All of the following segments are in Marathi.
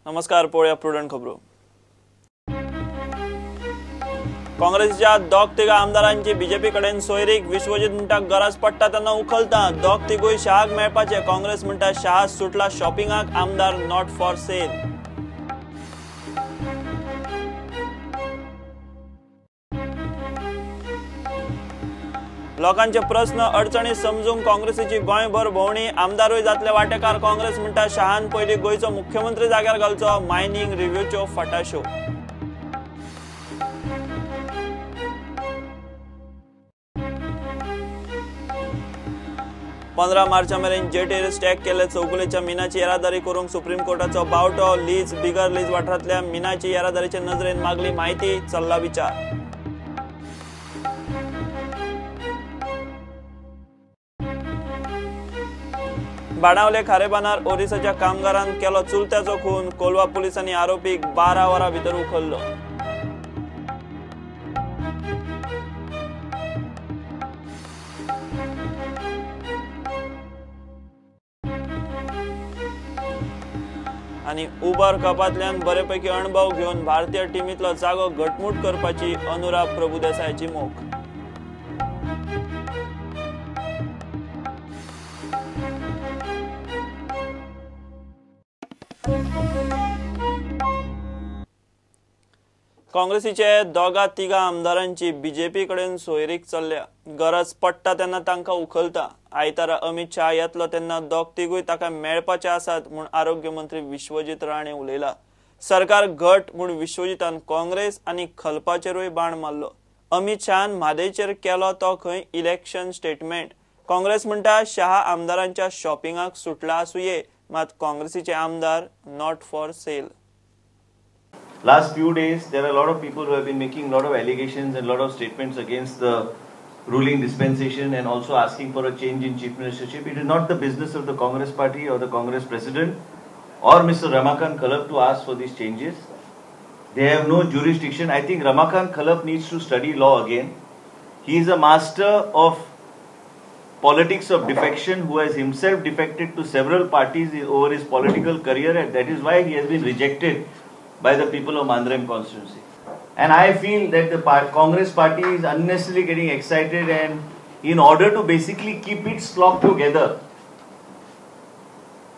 नमस्कार, पळया प्रुडंट खबरो। काँग्रेसच्या दोग तिगा आमदारांची बीजेपी कडेन सोयरीक विश्वजीत म्हणटा गरज पडटा तेन्ना उखलता। दोग तिगूय शहाक मेळपाचे। काँग्रेस म्हणटा शहा सुटला शॉपिंगाक, आमदार नॉट फॉर सेल। लोकांचे प्रश्न अडचणी समजूंक काँग्रेसीची गोंयभर भोंवडी, आमदारूय जातले वांटेकार। काँग्रेस म्हणटा शहान पयलीं गोंयचो मुख्यमंत्री जाग्यार घालचो, मायनिंग रिव्ह्यूच्यो फटाश्यो। पंदरा मार्चा मेरेन जेटीर स्टॅक केल्ले चौगुलेच्या मिनाची येरादारी करूंक सुप्रीम कोर्टाचो बावटो। लीज बिगर लीज वाठारांतल्या मिनाची येरादारीचे नजरेन मागली म्हायती, चल्ला विचार। बाणावले खारेबानार ओरिसाच्या कामगारान केलो चुलत्याचो खून। कोलवा पुलिसांनी आरोपीक 12 वरां भितर उखल्लो। आनी उबर कपांतल्यान बरेपैकी अणभव घेवन भारतीय टीमींतलो जागो घटमूट करपाची अनुराग प्रभुदेसायाची मोख। काँग्रेसीचे दोगा तिगा आमदारांची बीजेपी कडेन सोयरीक चल्ल्या। गरज पडटा तेन्ना तांकां उखलता। आयतारा अमित शाह येतलो तेन्ना दोग तिगूय ताका मेळपाचे आसात म्हूण आरोग्य मंत्री विश्वजीत राणे उलयला। सरकार घट म्हूण विश्वजीतान काँग्रेस आनी खलपाचेरूय बाण मारलो। अमित शाहान म्हादेचेर केलो तो खंय इलेक्शन स्टेटमेंट। काँग्रेस म्हणटा शाह आमदारांच्या शॉपिंगाक सुटला आसुये, मात काँग्रेसीचे आमदार not for sale. Last few days, there are a lot of people who have been making a lot of allegations and a lot of statements against the ruling dispensation and also asking for a change in chief ministership. It is not the business of the Congress party or the Congress president or Mr. Ramakant Khalap to ask for these changes. They have no jurisdiction. I think Ramakant Khalap needs to study law again. He is a master of politics of defection who has himself defected to several parties over his political career, and that is why he has been rejected by the people of Mandrem constituency. And I feel that the Congress party is unnecessarily getting excited, and in order to basically keep its flock together,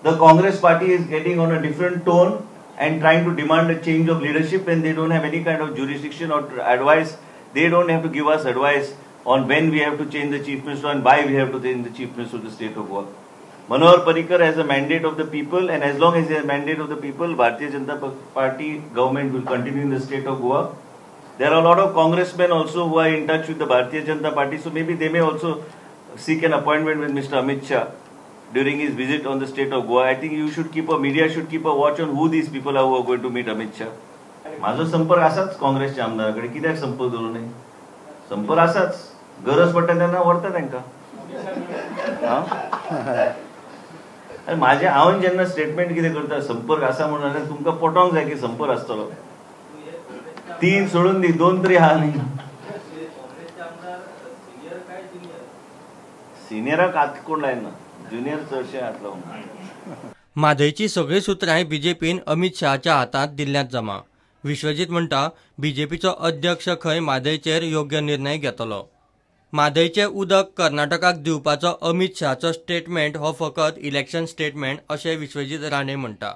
the Congress party is getting on a different tone and trying to demand a change of leadership when they don't have any kind of jurisdiction or advice. They don't have to give us advice on when we have to change the chief minister and why we have to change the chief minister of the state of Goa. Manohar Parrikar has a mandate of the people, and as long as he has a mandate of the people, Bharatiya Janata Party government will continue in the state of Goa. There are a lot of congressmen also who are in touch with the Bharatiya Janata Party, so maybe they may also seek an appointment with Mr. Amit Shah during his visit on the state of Goa. I think media should keep a watch on who these people are who are going to meet Amit Shah. माझो संपर्क आसाच काँग्रेसच्या आमदाराकडे, कित्याक संपर्क दवरूं नये? संपर्क आसाच, गरज पडटा तेन्ना व्हरता तांकां। हांव जेन्ना स्टेटमेंट कितें करता, संपर्क आसा म्हणून जाल्यार तुमकां पटोवंक जाय की संपर्क आसतलो। 3 सोडून दी, 2 तरी आहा न्ही। सिनियराक हात कोण लायना, ज्युनियर चडशे हात लावून। म्हादयची सगळी सुत्रांय बीजेपीन अमित शहाच्या हातांत दिल्ल्यांत जमा। विश्वजीत म्हणटा बीजेपीचो अध्यक्ष खंय म्हादयचेर योग्य निर्णय घेतलो। म्हादयचे उदक कर्नाटकाक दिवपाचो अमित शहाचो स्टेटमेंट हो फकत इलेक्शन स्टेटमेंट अशें विश्वजीत राणे म्हणटा।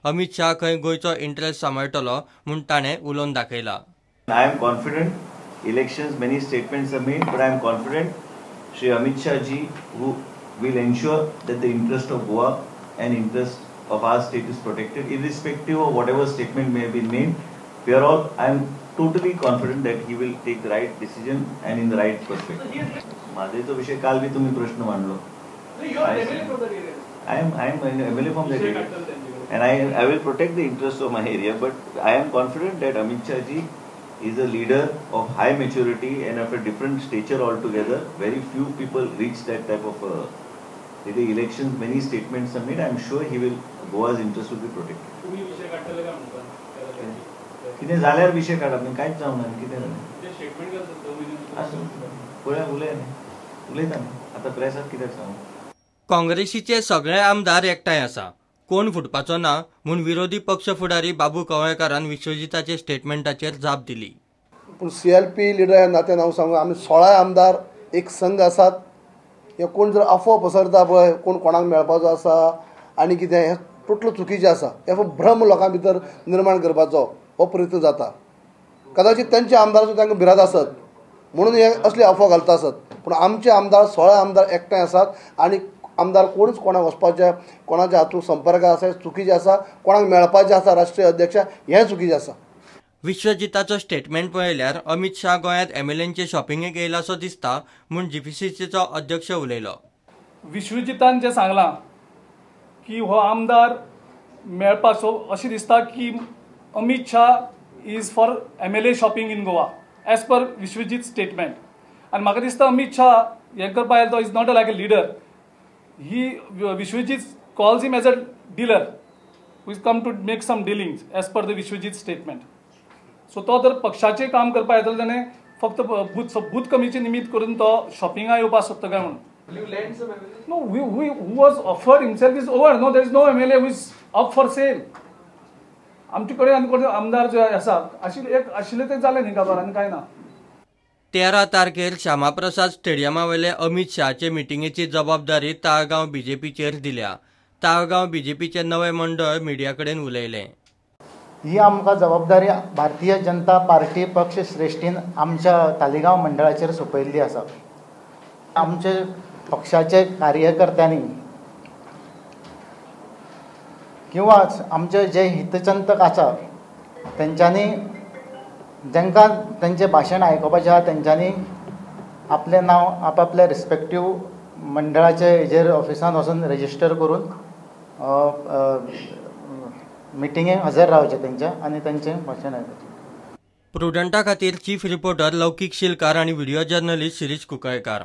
अमित शाह खंय गोंयचो इंटरेस्ट सांबाळटलो म्हूण ताणें उलोवन दाखयला। I am confident elections many statements are made, but I am confident Shri Amit Shah ji who will ensure that the interest of Goa and interest of our state is protected irrespective of whatever statement may have been made. I am totally confident that he will take the right decision and in the right perspective. माझेचा विषय काल भी तुम्ही प्रश्न मांडलो। I am MLA from that area, and I will protect the interests of my area. But I am confident that Amit Shah ji is a leader of high maturity and of a different stature altogether. Very few people reach that type of. In the elections, many statements are made. I am sure he will Goa's interest will be protected. कितें जाल्यार विषय काडप न्ही, कांयच जावना कितें पळय उलयता न्ही, आतां प्रेसाक कित्याक सांगू। काँग्रेसीचे सगळे आमदार एकठांय आसा। कोण फुटपाचो ना म्हूण विरोधी पक्ष फुडारी बाबू कवळेकारान विश्वजिताचे स्टेटमेंटाचेर जाप दिली. पूण CLP लिडर ह्या नात्यान हांव सांगू, आमी 16 आमदार एक संघ आसात. हे कोण जर अफवा पसरता पळय, कोण कोणाक मेळपाचो आसा आनी कितें, हें टोटल चुकीचें आसा. हे भ्रम लोकां भितर निर्माण करपाचो हो प्रयत्न जाता. कदाचित तांचे आमदार सुद्दां तांकां भिरांत आसत म्हणून हे असली अफवा घालता आसत. पूण आमचे आमदार 16 आमदार एकठांय आसात आनी आमदार कोणूच कोणाक वचपाचें, कोणाच्या हातूंत संपर्कांत आसा चुकीचें आसा. कोणाक मेळपाचें आसा राष्ट्रीय अध्यक्ष हें चुकीचें आसा. विश्वजिताचो स्टेटमेंट पळयल्यार अमित शाह गोंयांत MLAंचे शॉपिंगेक येयलासो दिसता म्हूण GPCCचो अध्यक्ष उलयलो. विश्वजितान जें सांगलां की हो आमदार मेळपाचो, अशें दिसता की Amit Shah is for MLA shopping in Goa as per Vishwajit statement. आनी म्हाका दिसता अमित शाह हें करपा येयलो तो is not like a leader. ही Vishwajit calls him as a dealer who is come to make some dealings as per the Vishwajit statement. So तो जर पक्षाचें काम करपा येतलो जाल्यार फक्त बूथ कमीचे निमित्त करून तो शॉपिंगाक येवपाक सोदता काय म्हणून. No, who was offered himself is over. No, there is no MLA who is up for sale. आमचे कडेन आनी कोण आमदार जे आसा आशिल्ले ते जाले न्ही काबार आनी काय ना. 13 तारखेर श्यामाप्रसाद स्टेडियमा वयले अमित शाहचे मिटिंगेची जबाबदारी ताळगांव BJPचेर दिल्या. ताळगांव BJPचे नवे मंडळ मिडिया कडेन उलयलें. ही आमकां जबाबदारी भारतीय जनता पार्टी पक्ष श्रेश्ठीन आमच्या तालिगांव मंडळाचेर सोपयल्ली आसा. आमचे पक्षाचे कार्यकर्त्यांनी किंवा आमचे जे हितचिंतक आसा तेंच्यांनी जांकां तेंचें भाशण आयकुपाचें आसा तेंच्यांनी आपलें नांव आपापल्या रिस्पेक्टीव मंडळाचे हेजेर ऑफिसान वचून रेजिस्टर करून मिटिंगेक हजर रावचें तेंच्या आनी तेंचें भाशण आयकुचें. प्रुडंटा खातीर चीफ रिपोर्टर लौकीक शिलकार आनी व्हिडिओ जर्नलिस्ट शिरीष कुंकळकार.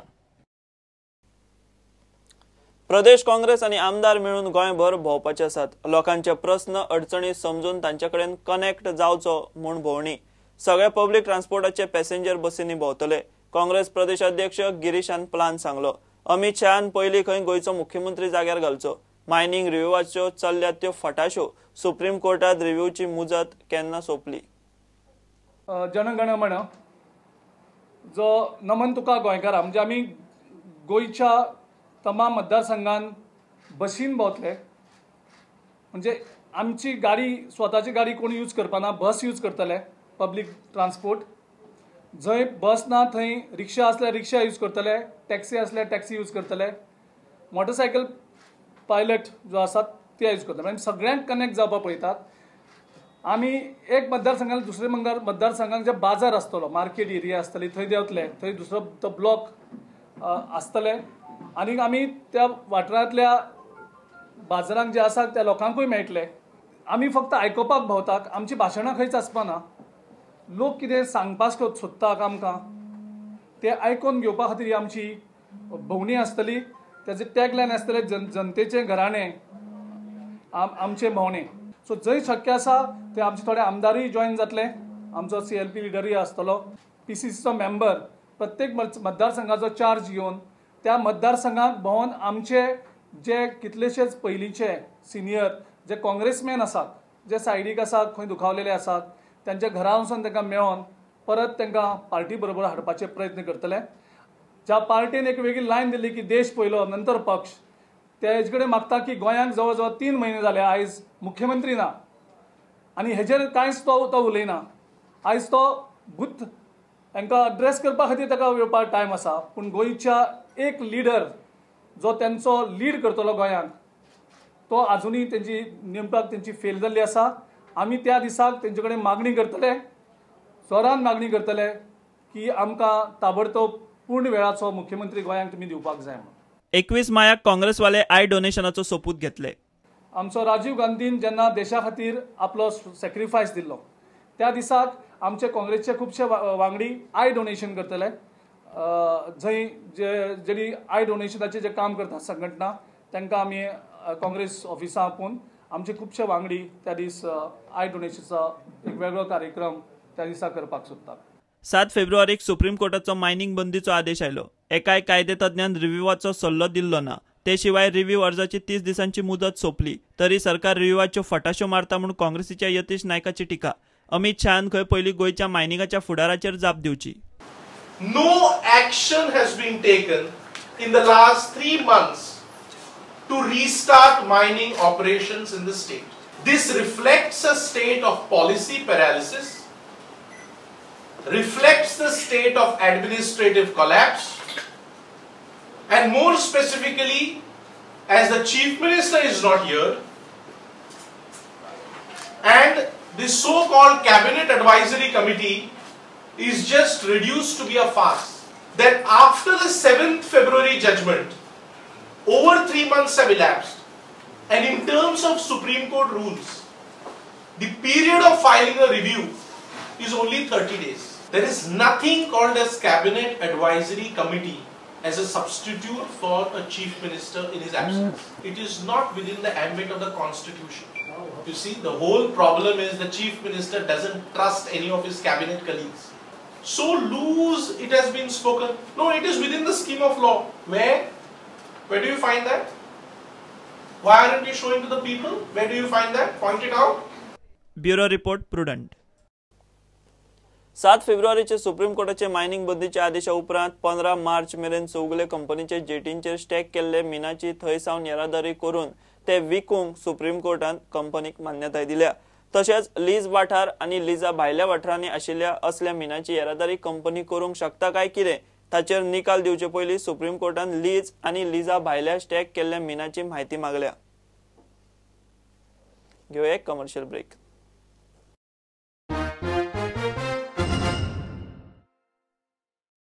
प्रदेश काँग्रेस आणि आमदार मिळून गोंयभर भोंवपाचे आसात. लोकांचे प्रश्न अडचणी समजून तांचे कडेन कनेक्ट जावचो म्हूण भोंवणी. सगळे पब्लीक ट्रान्सपोर्टाचे पॅसेंजर बसींनी भोंवतले. काँग्रेस प्रदेश अध्यक्ष गिरीशान प्लान सांगलो. अमित शहान पयलीं खंय गोंयचो मुख्यमंत्री जाग्यार घालचो. मायनिंग रिव्ह्यूवाच्यो चल्ल्यात त्यो फटाश्यो. सुप्रीम कोर्टात रिव्ह्यूची मुजत केन्ना सोंपली. जनगण मन जो नमन तुका गोंयकारा म्हणजे आमी गोंयच्या तमाम मतदारसंघान बसीन भोंवतले. म्हणजे आमची गाडी स्वताची गाडी कोण यूज करपाना, बस यूज करतले पब्लीक ट्रान्सपोर्ट. जंय बस ना थंय रिक्षा आसल्यार रिक्षा यूज करतले, टॅक्सी आसल्यार टॅक्सी यूज करतले, मोटरसायकल पायलट जो आसात ते यूज करतले. म्हणजे सगळ्यांक कनेक्ट जावपाक पळयतात. आमी एक मतदारसंघान दुसरे मतदारसंघाक जे बाजार आसतलो, मार्केट एरिया आसतली थंय देंवतले. थंय दुसरो तो ब्लॉक आसतले आनी आमी त्या वाठारांतल्या बाजारांक जे आसा त्या लोकांकूय मेळटले. आमी फक्त आयकुपाक भोंवतात, आमची भाशणां खंयच आसपाना. लोक कितें सांगपाक सोदतात आमकां ते आयकून घेवपा खातीर ही आमची भोंवणी आसतली. तेजे टॅगलायन आसतले जनतेचें घराणें आमचे भोंवणे. सो जंय शक्य आसा ते आमचे थोडे आमदारूय जॉयन जातले. आमचो CLP लिडरूय आसतलो. PCCचो मेंबर प्रत्येक मतदारसंघाचो चार्ज घेवन त्या मतदारसंघाक भोंवन आमचे जे कितलेशेच पयलींचे सिनियर जे काँग्रेसमॅन आसात, जे सायडीक आसात, खंय दुखावलेले आसात, त्यांच्या घरा वचून तांकां मेळोन परत तांकां पार्टी बरोबर हाडपाचे प्रयत्न करतले. ज्या पार्टीन एक वेगळी लायन दिली की देश पयलो नंतर पक्ष, ते हेजे कडेन मागता की गोंयांक जवळ जवळ 3 म्हयने जाले आयज मुख्यमंत्री ना आनी हेजेर कांयच तो उलयना. आयज तो बूथ तांकां अड्रेस करपा खातीर ताका येवपाक टायम आसा. पूण गोंयच्या एक लिडर जो तेंचो लीड करतलो गोंयांक तो आजुनूय तेंची नेमपाक तेंची फेल जाल्ली आसा. आमी त्या दिसाक तेंचे कडेन मागणी करतले, जोरान मागणी करतले की आमकां ताबडतोब पूर्ण वेळाचो मुख्यमंत्री गोंयांक तुमी दिवपाक जाय म्हणून. 21 मायाक काँग्रेसवाले आय डोनेशनाचो सोपूत घेतले. आमचो राजीव गांधीन जेन्ना देशा खातीर आपलो सॅक्रिफायस दिल्लो त्या दिसाक आमचे काँग्रेसचे खुबशे वांगडी आय डोनेशन करतले. जंय जेणी आय डोनेशनाचें जे काम करतात संघटना तांकां आमी काँग्रेस ऑफिसां आपोवन आमचे खुबशे वांगडी त्या दीस आय डोनेशनचा एक वेगळो कार्यक्रम त्या दिसा करपाक सोदतात. 7 फेब्रुवारीक सुप्रीम कोर्टाचो मायनिंग बंदीचो आदेश आयलो. एकाय कायदे तज्ञान रिव्ह्यूवाचो सल्लो दिल्लो ना. ते शिवाय रिव्ह्यू अर्जाची 30 दिसांची मुदत सोंपली तरी सरकार रिव्ह्यूवाच्यो फटाश्यो मारता म्हणून काँग्रेसीच्या यतीश नायकाची टिका. अमित शहान खंय पयलीं गोयच्या मायनिंगाच्या फुडाराचेर जाप दिवची. No action has been taken in the last 3 months to restart mining operations in the state. This reflects a state of policy paralysis, reflects the state of administrative collapse, and more specifically, as the Chief Minister is not here, and the so-called Cabinet Advisory Committee is just reduced to be a farce. That after the 7th February judgment, over 3 months have elapsed, and in terms of Supreme Court rules, the period of filing a review is only 30 days. There is nothing called as Cabinet Advisory Committee as a substitute for a Chief Minister in his absence. It is not within the ambit of the Constitution. You see, the whole problem is the Chief Minister doesn't trust any of his cabinet colleagues. So loose it has been spoken. No, it is within the scheme of law. Where do you find that? Why aren't you showing to the people? Where do you find that? Point it out. Bureau report Prudent. 7 फेब्रुवारीचे सुप्रीम कोर्टाचे मायनिंग बंदीच्या आदेशा उपरांत 15 मार्च मेरेन सगळे कंपनीचे जेटींचेर स्टॅक केल्ले मिनाची थंय सावन येरादारी करून ते विकूंक सुप्रीम कोर्टान कंपनीक मान्यताय दिल्या. तशेंच लीज वाठार आनी लिजा भायल्या वाठारांनी आशिल्ल्या असल्या मिनाची येरादारी कंपनी करूंक शकता काय कितें ताचेर निकाल दिवचे पयलीं सुप्रीम कोर्टान लीज आनी लिजा भायल्या स्टॅक केल्ल्या मिनाची म्हायती मागल्या. घेऊया एक कमर्शियल ब्रेक.